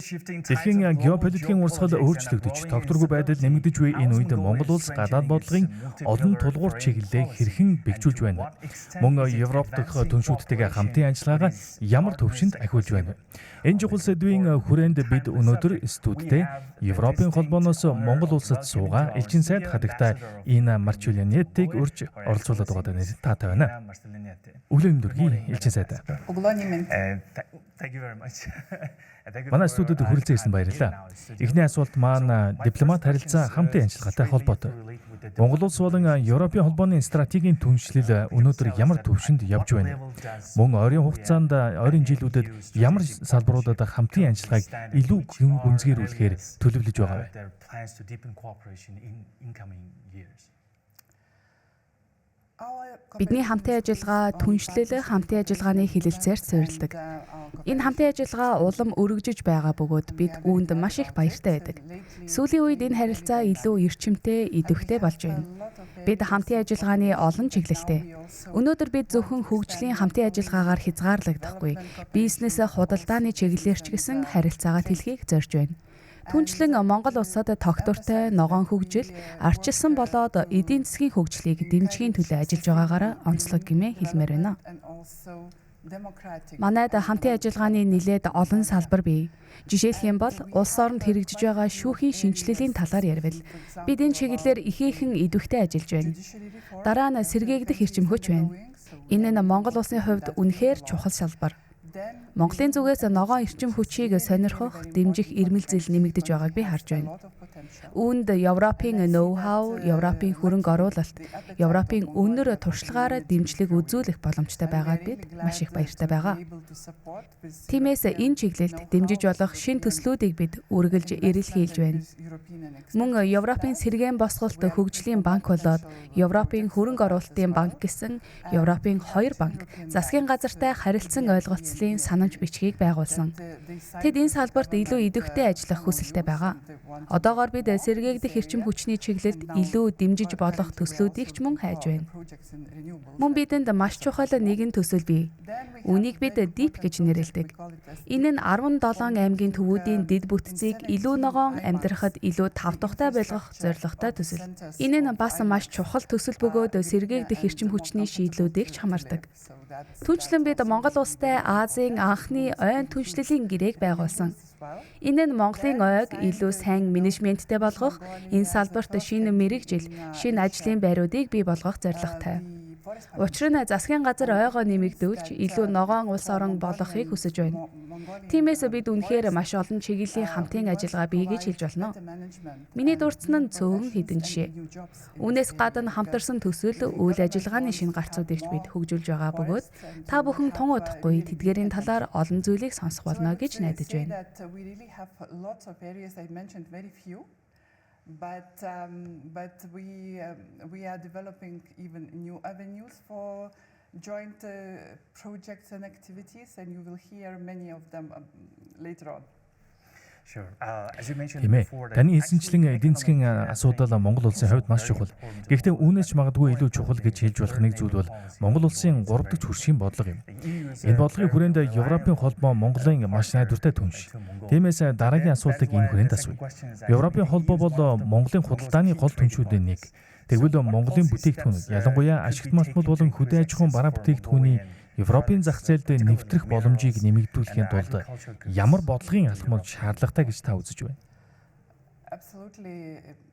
Дэлхийн геополитикийн урсгал өөрчлөгдөж, тогтворгүй байдал нэмэгдэж буй энэ үед Монгол улс гадаад бодлогын олон тулгуур чиглэлээ хэрхэн бэхжүүлж байна вэ? Мөн Европ дахь түншүүдтэйгээ хамтын ажиллагаагаа ямар төвшөнд ахиулж байна вэ? Энэ чухал сэдвийн хүрээнд бид өнөөдөр студидтэй Европын холбооноос Монгол улсад суугаа элчин сайд хадагтай Ина Марчулянетыг урьж оролцуулаад байгаа нэр таатай байна. Өглөө өндөргий элчин сайд. Thank you very much. Манай студид хүрэлцэн ирсэн баярлалаа. Эхний асуулт маань дипломат харилцаа хамтын ажиллагаатай холбоотой. Монгол улс болон Европын холбооны стратегийн түншлэл өнөөдөр ямар төвшөнд явж байна вэ? Мөн ойрын хугацаанд ойрын жилүүдэд ямар салбаруудад хамтын ажиллагааг илүү гүнзгийрүүлэхээр төлөвлөж байгаа вэ? Бидний хамтын ажиллагаа түншлэл хамтын ажиллагааны хилэлцээр суурилдаг. Энэ хамтын ажиллагаа улам өргөжөж байгаа бөгөөд бид үүнд маш их баяртай байдаг. Сүүлийн үед энэ харилцаа илүү эрчимтэй, идэвхтэй болж байна. Бид хамтын ажиллагааны олон чиглэлтэй. Өнөөдөр бид зөвхөн хөгжлийн хамтын ажиллагаагаар хязгаарлагдахгүй, бизнес худалдааны чиглэлээр ч гэсэн харилцаагаа тэлхийг зорж байна. Түүнчлэн Монгол улсад тогтвортой ногоон хөгжил, арчилсан болоод эдийн засгийн хөгжлийг дэмжихийн төлөө ажиллаж байгаагаар онцлог гэмээр хэлмээр байна. Манайд хамтын ажиллагааны нэлээд олон салбар бий. Жишээлх юм бол улс оронд хэрэгжиж байгаа шүүхийн шинжилгээлийн талаар ярил. Бид энэ чиглэлээр ихээхэн идэвхтэй ажиллаж байна. Дараа нь сэргээгдэх эрчим хүч байна. Энэ нь Монгол улсын хувьд үнэхээр чухал салбар. Монголын зүгээс ногоон эрчим хүчийг сонирхох, дэмжих ирмэлзэл нэмэгдэж байгааг би харж байна. Үүнд Европын ноу-хау, Европын хөрөнгө оруулалт, Европын өндөр туршлагаараа дэмжлэг үзүүлэх боломжтой байгаад бид маш их баяртай байгаа. Тиймээс энэ чиглэлд дэмжиж болох шин төслүүдийг бид үргэлж эрэлхийлж байна. Мөн Европын сэргээн босголт хөгжлийн банк болоод Европын хөрөнгө оруулалтын банк гэсэн Европын хоёр банк засгийн газартай харилцан ойлголцлын санамж бичгийг байгуулсан. Тэд энэ салбарт илүү идэвхтэй ажиллах хүсэлтэй байгаа. Одоогоор бид сэргээгдэх эрчим хүчний чиглэлд илүү дэмжиж болох төслүүдийг ч мөн хайж байна. Мөн бидэнд маш чухал нэгэн төсөл бий. Үүнийг бид DEEP гэж нэрлэдэг. Энэ нь 17 аймгийн төвүүдийн дэд бүтцийг илүү ногоон амьдрахад илүү тавтахтай болгох зорилготой төсөл. Энэ нь бас маш чухал төсөл бөгөөд сэргээгдэх эрчим хүчний шийдлүүдийг ч хамардаг. Түүнчлэн бид Монгол улстай Азийн анхны ойн түншлэлийн гэрээг байгуулсан. Энэ нь Монголын ойг илүү сайн менежменттэй болгох, энэ салбарт шинэ мэрэгжил, шинэ ажлын байруудыг бий болгох зорилготой. Учир нь засгийн газар ойгоо нэмэгдүүлж илүү ногоон улс орон болгохыг хүсэж байна. Тиймээс бид үнэхээр маш олон чиглэлийн хамтын ажиллагаа бий гэж хэлж болно. Миний дурдсан нь цөөн хэдэн жишээ. Үүнээс гадна хамтарсан төсөл, үйл ажиллагааны шинэ гарцуудыг бид хөгжүүлж байгаа бөгөөд та бүхэн тун удахгүй тэдгээрийн талаар олон зүйлийг сонсох болно гэж найдаж байна. But we are developing even new avenues for joint projects and activities, and you will hear many of them later on. Тиймээ. Таны хэлсэнчлэн эдийн засгийн асуудал Монгол улсын хувьд маш чухал. Гэхдээ үүнээс ч магадгүй илүү чухал гэж хэлж болох нэг зүйл бол Монгол улсын 3 дахь хөршийн бодлого юм. Энэ бодлогын хүрээнд Европын холбоо Монголын маш найдвартай түнш. Тиймээс дараагийн асуултыг энэ хүрээнд асууя. Европын холбоо бол Монголын худалдааны гол түншүүдийн нэг. Тэгвэл Монголын бүтээгдэхүүн, ялангуяа ашигт малтмал болон хөдөө аж ахуйн бараа бүтээгдэхүүний Европын зах зээлд нэвтрэх боломжийг нэмэгдүүлэхийн тулд ямар бодлогын алхмууд шаардлагатай гэж та үзэж байна?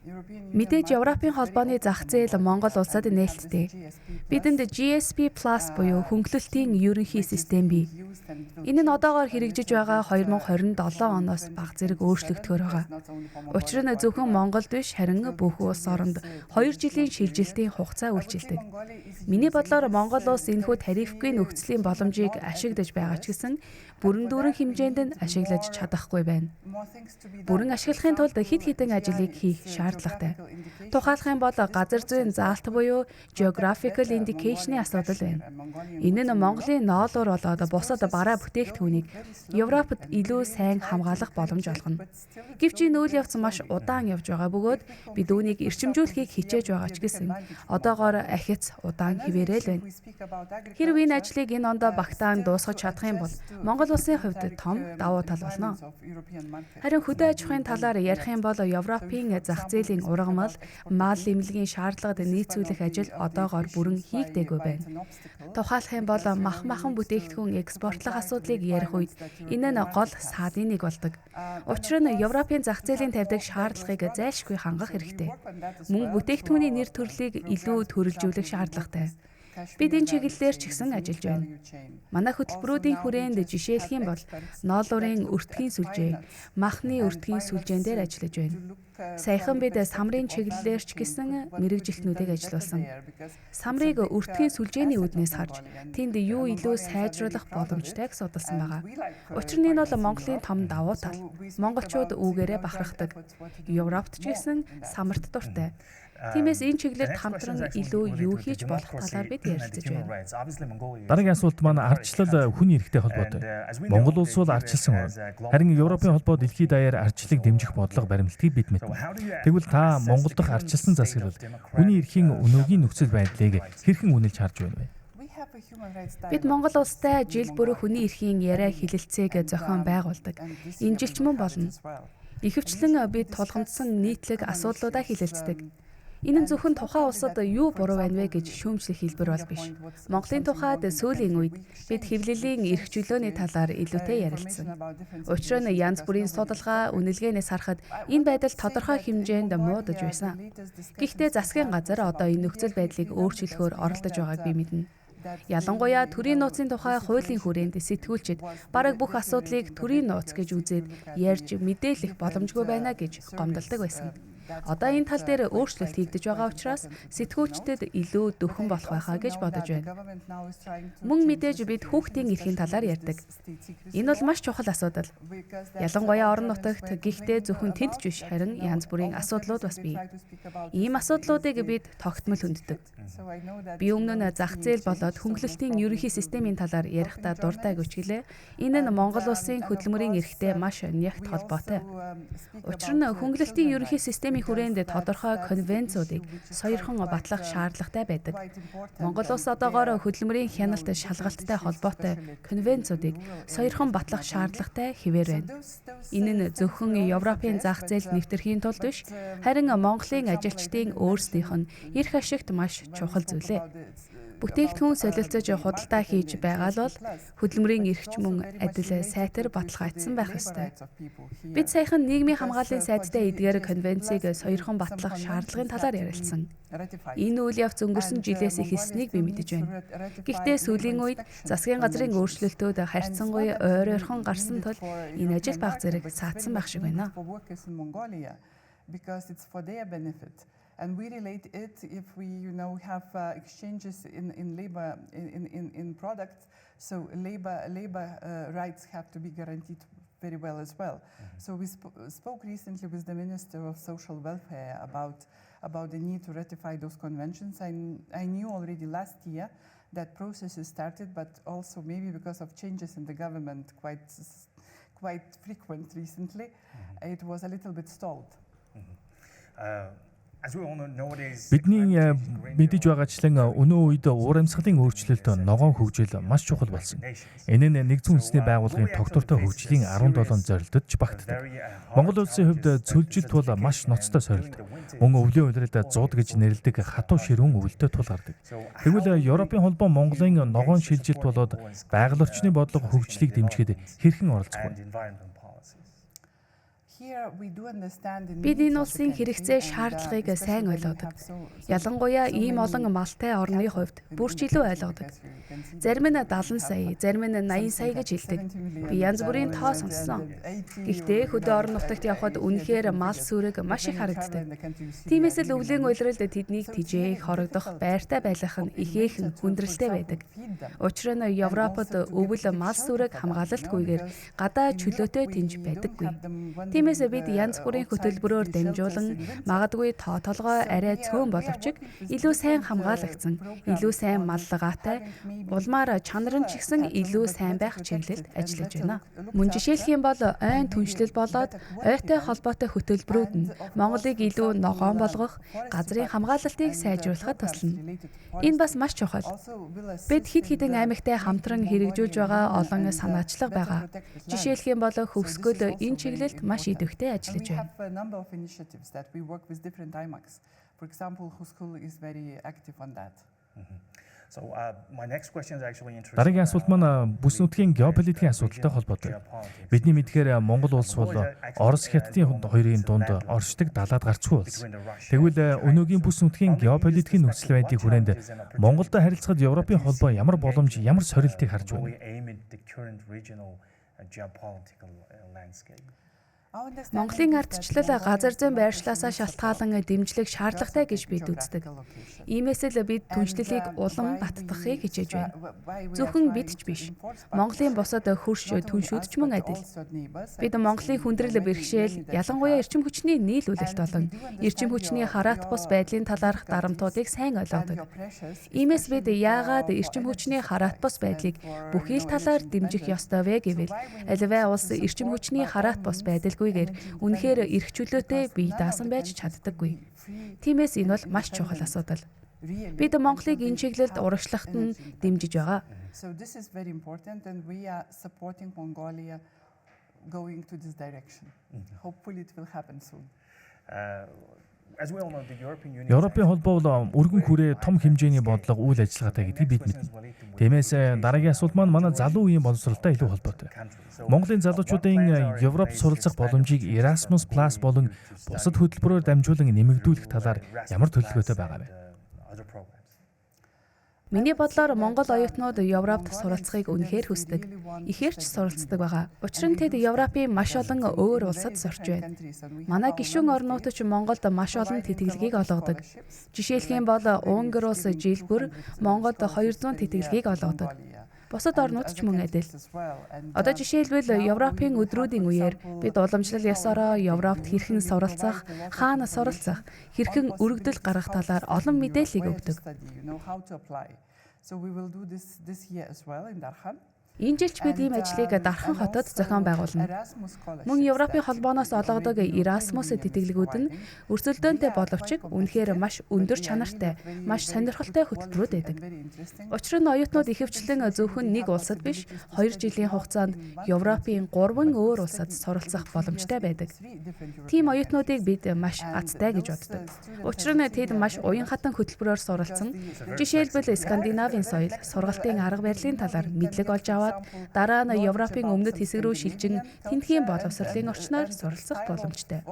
Мэдээж Европын холбооны зах зээл Монгол улсад нээлттэй. Бидэнд GSP+ буюу хөнгөлөлтийн ерөнхий систем бий. Энэ нь одоогоор хэрэгжиж байгаа 2027 оноос баг зэрэг өөрчлөгдөхөөр байгаа. Учир нь зөвхөн Монголд биш харин бүх улс оронд 2 жилийн шилжилтийн хугацаа үйлчилдэг. Миний бодлоор Монгол улс энэхүү тарифгүй нөхцөлийн боломжийг ашиглаж байгаа ч гэсэн бүрэн дүүрэн хэмжээнд нь ашиглаж чадахгүй байна. Бүрэн ашиглахын тулд хэд хэдэн ажлыг хийх шаардлагатай. Тухайлах юм бол газар зүйн заалт буюу geographical indication-ийн асуудал байна. Энэ нь Монголын ноолуур болоод бусад бараа бүтээгдэхүүнийг Европод илүү сайн хамгаалах боломж олгоно. Гэвч энэ үйл явц маш удаан явж байгаа бөгөөд бид үүнийг эрчимжүүлэхийг хичээж байгаа ч гэсэн одоогоор ахиц удаан хിവэрэл байна. Хэрв энэ ажлыг энэ онд багтаан дуусгаж чадах юм бол Монгол улсын хувьд том давуу тал болно. Харин хөдөө аж ахуйн талаар ярих юм бол Европын зах зээлийн ургамал, мал эмнэлгийн шаардлагад нийцүүлэх ажил одоогоор бүрэн хийгдээгүй байна. Тухайлах юм бол махан бүтээгдэхүүн экспортлох асуудлыг ярих үед энэ нь гол саадын нэг болдог. Учир нь Европын зах зээлийн тавьдаг шаардлагыг зайлшгүй хангах хэрэгтэй. Мөн бүтээгдэхүүний нэр төрлийг илүү төрөлжүүлэх шаардлагатай. Бид энэ чиглэлээр ч гэсэн ажиллаж байна. Манай хөтөлбөрүүдийн хүрээнд жишээлх юм бол ноолуурын өртгийн сүлжээ, махны өртгийн сүлжээн дээр ажиллаж байна. Саяхан бид самрын чиглэлээр ч гэсэн мэрэгжилтнүүдийг ажиллуулсан. Самрыг өртгийн сүлжээний үүднээс харж, тэнд юу илүү сайжруулах боломжтойг судалсан байгаа. Учир нь энэ бол Монголын том давуу тал. Монголчууд үүгээрээ бахархдаг. Европт ч гэсэн самарт дуртай. Тиймээс энэ чиглэлд хамтран илүү юу хийж болох талаар бид ярилцаж байна. Дараагийн асуулт маань ардчлал хүний эрхтэй холбоотой. Монгол улс бол ардчилсан орн. Харин Европын холбоо дэлхийд даяар ардчлалыг дэмжих бодлого баримтлагийг бид мэднэ. Тэгвэл та Монгол дахь ардчилсан засаг бол хүний эрхийн өнөөгийн нөхцөл байдлыг хэрхэн үнэлж харж байна вэ? Бид Монгол улстай жил бүр хүний эрхийн яриа хилэлцээг зохион байгуулдаг. Энэ жилч мөн болно. Ихэвчлэн бид тулгамдсан нийтлэг асуудлуудаа хилэлцдэг. Энэ нь зөвхөн тухайн улсад юу буруу байна вэ гэж шүүмжлэх хэлбэр бол биш. Монголын тухайд сүүлийн үед бид хэвлэлийн эрх чөлөөний талаар илүүтэй ярилцсан. Учир нь янз бүрийн судалгаа, үнэлгээнээс харахад энэ байдал тодорхой хэмжээнд муудаж байсан. Гэхдээ засгийн газар одоо энэ нөхцөл байдлыг өөрчлөхөөр оролдож байгааг би мэднэ. Ялангуяа төрийн нууцын тухай хуулийн хүрээнд сэтгүүлчид бараг бүх асуудлыг төрийн нууц гэж үзээд ярьж мэдээлэх боломжгүй байна гэж гомдолдог байсан. Одоо энэ тал дээр өөрчлөлт хийгдэж байгаа учраас сэтгүүлчдэд илүү дөхөн болох байхаа гэж бодож байна. Мөн мэдээж бид хүүхдийн эрхийн талаар ярьдаг. Энэ бол маш чухал асуудал. Ялангуяа орон нутагт гэхдээ зөвхөн тэнд ч биш харин янз бүрийн асуудлууд бас бий. Ийм асуудлуудыг бид тогтмол хүнддэг. Би өмнө нь зах зээл болоод хөнгөлөлтийн ерөнхий системийн талаар ярихдаа дуртай гүчгэлээ. Энэ нь Монгол улсын хөдөлмөрийн эрхтэй маш нягт холбоотой. Учир нь хөнгөлөлтийн ерөнхий системийн хүрээнд тодорхой конвенцуудыг соёрхон батлах шаардлагатай байдаг. Монгол улс одоогоор хөдөлмөрийн хяналт шалгалттай холбоотой конвенцуудыг соёрхон батлах шаардлагатай хэвээр байна. Энэ нь зөвхөн Европын зах зээлд нэвтэрхийн тулд биш, харин Монголын ажилчдын өөрсдийнх нь эрх ашигт маш чухал зүйлээ. Бүтээгдэхүүн солилцож худалдаа хийж байгаа л бол хөдөлмөрийн эрхч мөн адил сайтар баталгаажсан байх ёстой. Бид саяхан нийгмийн хамгааллын сайдтай эдгээр конвенцийг соёрхон батлах шаардлагын талаар ярилцсан. Энэ үйл явц өнгөрсөн жилээс эхэлснийг би мэдэж байна. Гэхдээ сүүлийн үед засгийн газрын өөрчлөлтүүд харьцангуй ойрхон гарсан тул энэ ажил баг зэрэг саатсан байх шиг байна. And we relate it if we, have exchanges in labor in products. So labor rights have to be guaranteed very well as well. So we spoke recently with the Minister of Social Welfare about the need to ratify those conventions. I knew already last year that process is started, but also maybe because of changes in the government quite frequent recently, it was a little bit stalled. Бидний мэдэж байгаачлан өнөө үед уур амьсгалын өөрчлөлт ногоон хөгжил маш чухал болсон. Энэ нь нэгдсэн үндэсний байгууллагын тогтвортой хөгжлийн 17 зорилтод ч багтдаг. Монгол улсын хувьд цөлжилт бол маш ноцтой сорилт. Мөн өвлийн улиралд 100 гэж нэрлэдэг хатуу ширүүн өвөлтөд тулгардаг. Тэгвэл Европын холбоо Монголын ногоон шилжилт болоод байгаль орчны бодлого хөгжлийг дэмжихэд хэрхэн оролцох вэ? Бид энэ улсын хэрэгцээ шаардлагыг сайн ойлгодог. Ялангуяа ийм олон малтай орны хувьд бүр ч илүү ойлгодог. Зарим нь 70 сая, зарим нь 80 сая гэж хэлдэг. Би янз бүрийн тоо сонссон. Гэхдээ хөдөө орон нутагт явхад үнэхээр мал сүрэг маш их харагддаг. Тиймээс л өвлийн улиралд тэднийг тижээх, хорогдох, байртай байлгах нь ихээхэн хүндрэлтэй байдаг. Учир нь Европод өвөл мал сүрэг хамгаалалтгүйгээр гадаа чөлөөтэй тэнж байдаггүй. Тиймээс бид янз бүрийн хөтөлбөрөөр дамжуулан магадгүй тоо толгой арай цөөн боловч илүү сайн хамгаалагдсан, илүү сайн маллагаатай, улмаар чанар нь ч гэсэн илүү сайн байх чиглэлд ажиллаж байна. Мөн жишээлх юм бол ойн түншлэл болоод ойтой холбоотой хөтөлбөрүүд нь Монголыг илүү ногоон болгох, газрын хамгаалалтыг сайжруулахад туслана. Энэ бас маш чухал. Бид хэд хэдэн аймагтай хамтран хэрэгжүүлж байгаа олон санаачлага байгаа. Жишээлх юм бол Хөвсгөл энэ чиглэлд маш идэвхтэй ажиллаж байна. For example, Huskul is very active on that. So my next question is actually interesting. Дараагийн асуулт маань бүс нутгийн геополитикийн асуудалтай холбоотой. Бидний мэдхээр Монгол улс бол Орос хятадын хоёрын дунд оршдог далаад гарцгүй улс. Тэгвэл өнөөгийн бүс нутгийн геополитикийн нөхцөл байдлыг хүрээнд Монголтой харилцахад Европын холбоо ямар боломж, ямар сорилтыг харж байна? Монголын ардчлал газар зүйн байршлаасаа шалтгаалan дэмжлэг шаардлагатай гэж бид үздэг. Иймээс л бид түншлэлийг улам баттгахыг хичээж байна. Зөвхөн бид ч биш. Монголын бусад хөрш түншүүд ч мөн адил. Бид Монголын хүндрэл бэрхшээл, ялангуяа эрчим хүчний нийлүүлэлт болон эрчим хүчний хараат бус байдлын талаарх дарамтуудыг сайн ойлгодог. Иймээс бид яагаад эрчим хүчний хараат бус байдлыг бүхий л талаар дэмжих ёстой вэ гэвэл аливаа улс эрчим хүчний хараат бус байдал гүйгээр үнэхээр эрх чөлөөтэй бие даасан байж чаддаггүй. Тиймээс энэ бол маш чухал асуудал. Бид Монголыг энэ чиглэлд урагшлахад нь дэмжиж байгаа. So this is very important and we are supporting Mongolia going to this direction. Hopefully it will happen soon. Европын холбоо бол өргөн хүрээ том хэмжээний бодлого үйл ажиллагаатай гэдгийг бид мэднэ. Тиймээс дараагийн асуулт маань манай залуу үеийн боловсролтой илүү холбоотой. Монголын залуучуудын Европт суралцах боломжийг Erasmus+ болон бусад хөтөлбөрөөр дамжуулан нэмэгдүүлэх талаар ямар төлөвлөгөөтэй байгаа вэ? Миний бодлоор Монгол оюутнууд Европт суралцахыг үнэхээр хүсдэг. Ихээр ч суралцдаг байгаа. Учир нь тэд Европын маш олон өөр улсад сурч байна. Манай гишүүн орнууд ч Монголд маш олон тэтгэлгийг олгодог. Жишээлх юм бол Унгар улс жилбэр Монголд 200 тэтгэлгийг олгодог. Бусад орнууд ч мөн адил. Одоо жишээлбэл Европын өдрүүдийн үеэр бид уламжлал ёсороо Европт хэрхэн суралцах, хаана суралцах, хэрхэн өргөдөл гаргах талаар олон мэдээллийг өгдөг. So we will do this year as well in Darhan. Энэ жил ч бид ийм ажлыг Дархан хотод зохион байгуулна. Мөн Европын холбооноос олгодог Erasmus тэтгэлгүүд нь өрсөлдөөнтэй боловч үнэхээр маш өндөр чанартай, маш сонирхолтой хөтөлбөрүүд байдаг. Учир нь оюутнууд ихэвчлэн зөвхөн нэг улсад биш, 2 жилийн хугацаанд Европын 3 өөр улсад суралцах боломжтой байдаг. Тийм оюутнуудыг бид маш азтай гэж боддог. Учир нь тэд маш уян хатан хөтөлбөрөөр суралцсан. Жишээлбэл Скандинавын соёл, сургалтын арга барилын талаар мэдлэг олж аваад дараа нь Европын өмнөд хэсэг рүү шилжин тэнхгийн боловсролын орчноор суралцах боломжтой.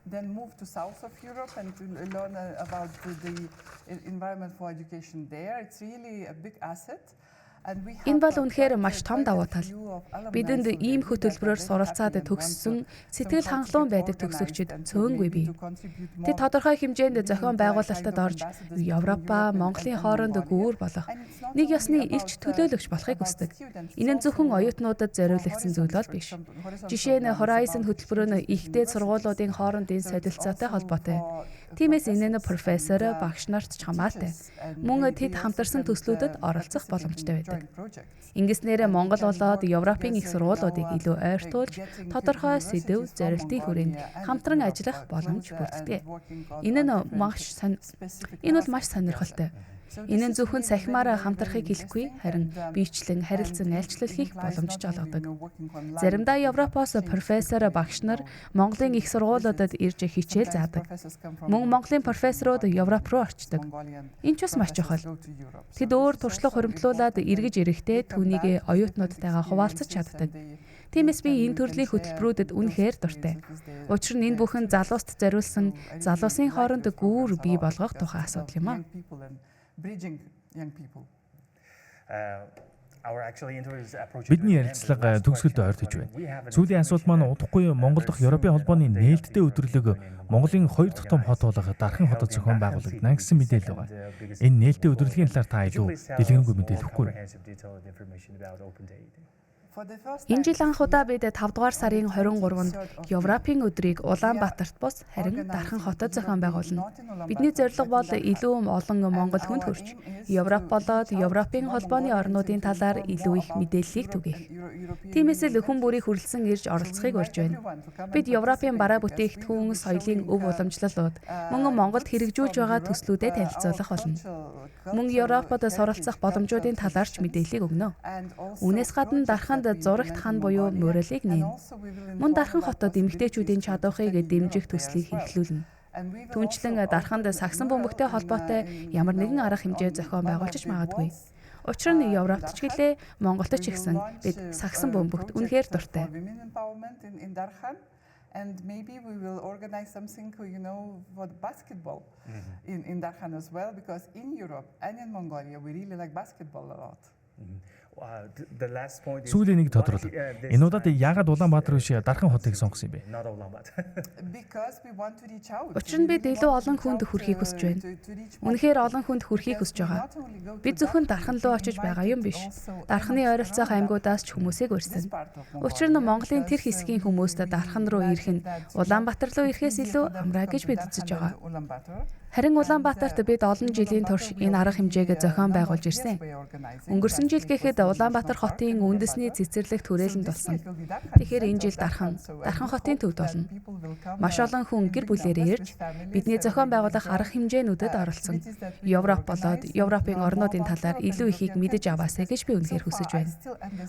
Then move to south of Europe and to learn about the environment for education there. It's really a big asset. Энэ бол үнэхээр маш том давуу тал. Бидэнд ийм хөтөлбөрөөр суралцаад төгссөн сэтгэл хангалуун байдаг төгсөгчид цөөнгүй бий. Тэд тодорхой хэмжээнд зохион байгуулалтад орж Европ ба Монголын хооронд гүүр болох нэг ёсны илч төлөөлөгч болохыг хүсдэг. Энэ нь зөвхөн оюутнуудад зориулагдсан зүйл бол биш. Жишээ нь Horizon хөтөлбөр нь ихтэй сургуулиудын хоорондын солилцоотой холбоотой. Тиймээс энэ нь профессор, багш нарт ч хамаатай. Мөн тэд хамтарсан төслүүдэд оролцох боломжтой байдаг. Ингэснээр Монгол болоод Европын их сургуулиудыг илүү ойртуулж, тодорхой сэдэв, зорилтын хүрээнд хамтран ажиллах боломж бүрддэг. Энэ бол маш сонирхолтой. Энэ нь зөвхөн сахимаараа хамтрахыг хэлэхгүй, харин биечлэн харилцан айлчлал хийх боломж ч олгодог. Заримдаа Европоос профессор, багш нар Монголын их сургуулиудад ирж хичээл заадаг. Мөн Монголын профессорууд Европ руу орчдог. Энэ ч бас маш чухал. Тэд өөр туршлага хуримтлуулаад эргэж ирэхдээ түүнийг оюутнуудтайгаа хуваалцаж чаддаг. Тиймээс би энэ төрлийн хөтөлбөрүүдэд үнэхээр дуртай. Учир нь энэ бүхэн залууст зориулсан залуусын хооронд гүүр бий болгох тухай асуудал юм аа. Bridging young people. Бидний ярилцлага төгсгөлд ойртож байна. Сүүлийн асуулт маань удахгүй Монгол дахь Европын холбооны нээлттэй өдрөлөг Монголын 2 дахь том хот болох Дархан хотод зохион байгуулагдана гэсэн мэдээлэл байна. Энэ нээлттэй өдрөлгийн талаар та илүү дэлгэрэнгүй мэдээлэл өгөхгүй юу? Энэ жил анх удаа бид 5 дугаар сарын 23-нд Европын өдрийг Улаанбаатарт бус харин Дархан хотод зохион байгуулна. Бидний зорилго бол илүү олон Монгол хүнд хүрч Европ болоод Европын холбооны орнуудын талаар илүү их мэдээллийг түгээх. Тиймээс л хүн бүрийг хүрэлцэн ирж оролцохыг урьж байна. Бид Европын бараа бүтээгдэхүүн, соёлын өв уламжлалууд, мөн Монголд хэрэгжүүлж байгаа төслүүдэд танилцуулах болно. Мөн Европод суралцах боломжуудын талаар ч мэдээллийг өгнө. Үүнээс гадна Дарханд зурагт хан буюу муралыг нээн. Мөн Дархан хотод эмэгтэйчүүдийн чадварыг дэмжих төслийг хэрэглүүлнэ. Түүнчлэн Дарханд сагсан бөмбөгтэй холбоотой ямар нэгэн арга хэмжээ зохион байгуулж магадгүй. Учир нь Европт ч гэлээ Монголд ч гэсэн бид сагсан бөмбөгт үнэхээр дуртай. And maybe we will organize something, for the basketball in Darkhan as well, because in Europe and in Mongolia, we really like basketball a lot. Сүүлийн нэг тодруулга. Энэ удаад яагаад Улаанбаатар биш Дархан хотыг сонгосон юм бэ? Учир нь бид илүү олон хүнд хүрэхийг хүсэж байна. Үнэхээр олон хүнд хүрэхийг хүсэж байгаа. Бид зөвхөн Дархан руу очиж байгаа юм биш. Дарханы ойролцоох аймагудаас ч хүмүүсийг урьсан. Учир нь Монголын тэр хэсгийн хүмүүст Дархан руу ирэх нь Улаанбаатар руу ирэхээс илүү амраа гэж бид үзэж байгаа. Харин Улаанбаатарт бид олон жилийн турш энэ арга хэмжээг зохион байгуулж ирсэн. Өнгөрсөн жил гэхэд Улаанбаатар хотын үндэсний цэцэрлэгт хүрээлэнд болсон. Тэгэхээр энэ жил Дархан хотын төвд болно. Маш олон хүн гэр бүлээрээ ирж бидний зохион байгуулах арга хэмжээнүүдэд оролцсон. Европ болоод Европын орнуудын талаар илүү ихийг мэдэж аваасаа гэж би үнэхээр хүсэж байна.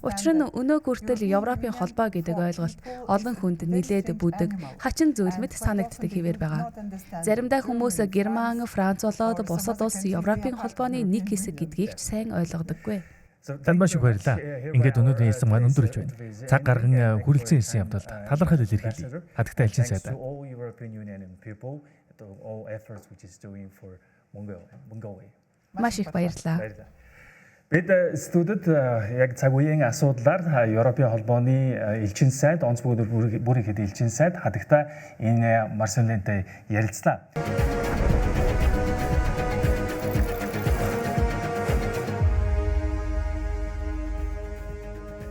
Учир нь өнөө хүртэл Европын холбоо гэдэг ойлголт олон хүнд нэлээд бүдэг, хачин зүйл мэт санагддаг хэвээр байгаа. Заримдаа хүмүүс Герман, Франц болоод бусад улс Европын холбооны нэг хэсэг гэдгийг ч сайн ойлгодоггүй. Танд маш их баярлалаа. Ингээд өнөөдрийн хэлсэн маань өндөрлөж байна. Цаг гарган хүрэлцэн ирсэн явдалд талархал илэрхийлье. Хатагтай элчин сайдаа. Маш их баярлалаа. Бид студид яг цаг үеийн асуудлаар Европын холбооны элчин сайд, онц бүгд бүрийн хэд элчин сайд хатагтай энэ Марселентэй ярилцлаа.